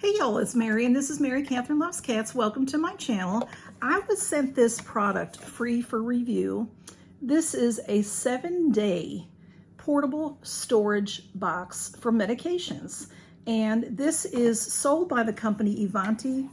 Hey y'all, it's Mary and this is Mary Catherine Loves Cats. Welcome to my channel. I was sent this product free for review. This is a 7-day portable storage box for medications. And this is sold by the company EVONTI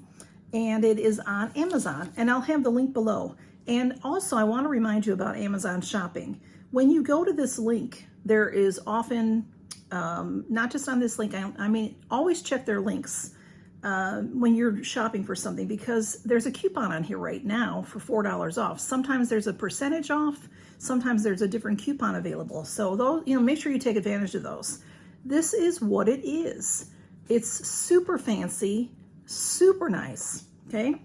and it is on Amazon. And I'll have the link below. And also I want to remind you about Amazon shopping. When you go to this link, there is often not just on this link, I mean, always check their links when you're shopping for something, because there's a coupon on here right now for $4 off. Sometimes there's a percentage off, sometimes there's a different coupon available. So those, make sure you take advantage of those. This is what it is. It's super fancy, super nice, okay?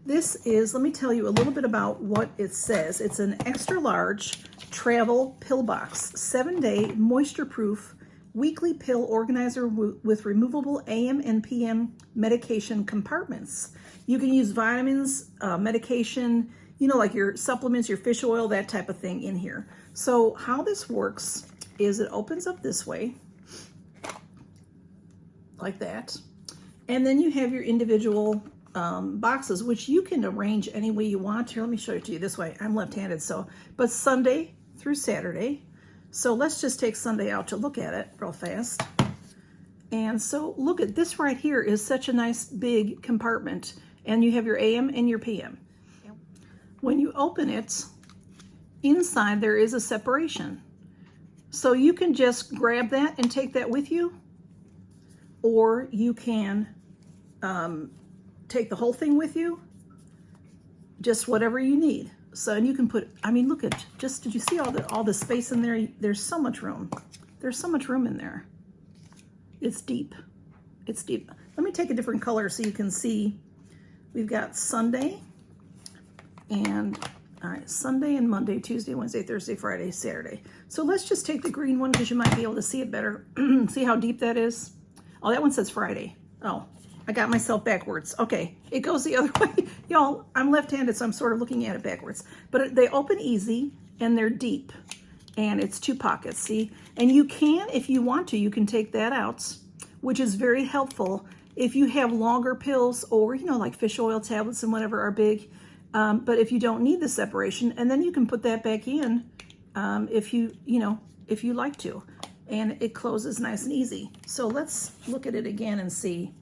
This is, let me tell you a little bit about what it says. It's an extra large travel pill box, 7-day moisture-proof weekly pill organizer with removable AM and PM medication compartments. You can use vitamins, medication, like your supplements, your fish oil, that type of thing in here. So how this works is it opens up this way, like that. And then you have your individual boxes, which you can arrange any way you want. Here, let me show it to you this way. I'm left-handed, but Sunday through Saturday. So let's just take Sunday out to look at it real fast. And so look at this right here is such a nice big compartment, and you have your AM and your PM. When you open it, inside there is a separation. So you can just grab that and take that with you, or you can take the whole thing with you, just whatever you need. So, and you can put, look at, did you see all the space in there? There's so much room. There's so much room in there. It's deep. It's deep. Let me take a different color so you can see. We've got Sunday and, all right, Sunday and Monday, Tuesday, Wednesday, Thursday, Friday, Saturday. So let's just take the green one because you might be able to see it better. See how deep that is? Oh, that one says Friday. Oh, I got myself backwards. Okay, it goes the other way. Y'all, I'm left-handed, so I'm sort of looking at it backwards. But they open easy, and they're deep. And it's 2 pockets, see? And you can, if you want to, you can take that out, which is very helpful if you have longer pills or, like fish oil tablets and whatever are big. But if you don't need the separation, and then you can put that back in if you like to. And it closes nice and easy. So let's look at it again and see.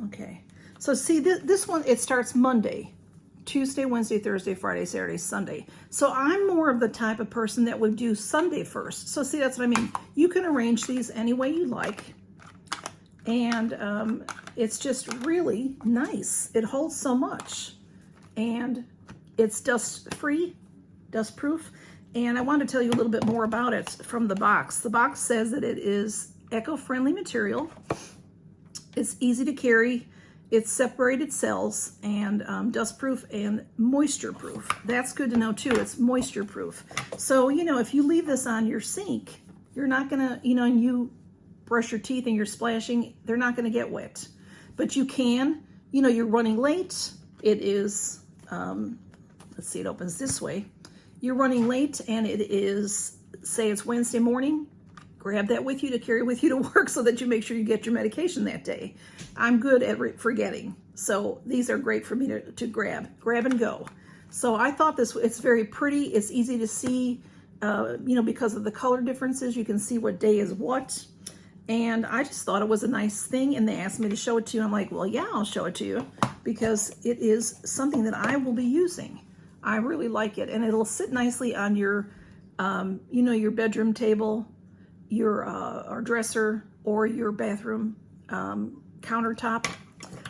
Okay, so see this one, it starts Monday, Tuesday, Wednesday, Thursday, Friday, Saturday, Sunday. So I'm more of the type of person that would do Sunday first. So see, that's what I mean. You can arrange these any way you like. And it's just really nice. It holds so much. And it's dust-free, dust-proof. And I want to tell you a little bit more about it from the box. The box says that it is eco-friendly material. It's easy to carry, it's separated cells, and dust-proof and moisture-proof. That's good to know too, it's moisture-proof. So, if you leave this on your sink, you're not gonna, and you brush your teeth and you're splashing, they're not gonna get wet. But you can, you're running late, it is, let's see, it opens this way. You're running late and it is, say it's Wednesday morning, grab that with you to carry with you to work so that you make sure you get your medication that day. I'm good at forgetting. So these are great for me to grab and go. So I thought it's very pretty. It's easy to see, because of the color differences, you can see what day is what. And I just thought it was a nice thing. And they asked me to show it to you. I'm like, well, yeah, I'll show it to you because it is something that I will be using. I really like it. And it'll sit nicely on your, your bedroom table, your dresser, or your bathroom countertop.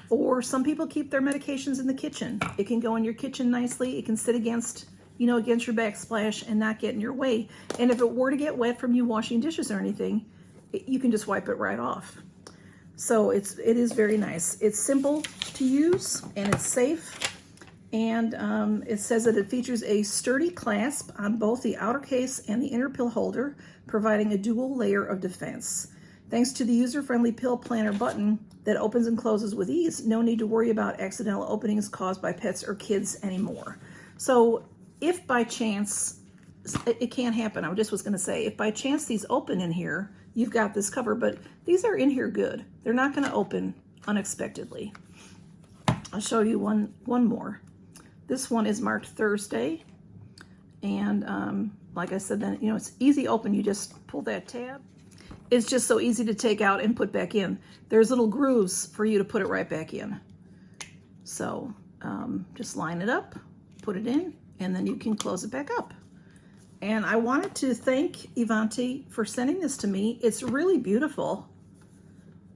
Or some people keep their medications in the kitchen. It can go in your kitchen nicely. It can sit against, against your backsplash and not get in your way. And if it were to get wet from you washing dishes or anything, you can just wipe it right off. So it is very nice. It's simple to use and it's safe. And it says that it features a sturdy clasp on both the outer case and the inner pill holder, providing a dual layer of defense. Thanks to the user-friendly pill planner button that opens and closes with ease, no need to worry about accidental openings caused by pets or kids anymore. So if by chance, it can't happen, I just was gonna say, if by chance these open in here, you've got this cover, but these are in here good. They're not going to open unexpectedly. I'll show you one more. This one is marked Thursday, and like I said, then, you know, it's easy open. You just pull that tab. It's just so easy to take out and put back in. There's little grooves for you to put it right back in. So just line it up, put it in, and then you can close it back up. And I wanted to thank EVONTI for sending this to me. It's really beautiful,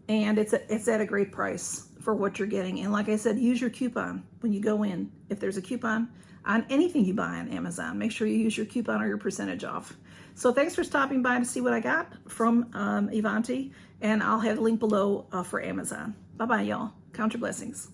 and it's at a great price for what you're getting. And like I said, use your coupon when you go in. If there's a coupon on anything you buy on Amazon, make sure you use your coupon or your percentage off. So thanks for stopping by to see what I got from EVONTI, and I'll have a link below for Amazon. Bye-bye, y'all. Count your blessings.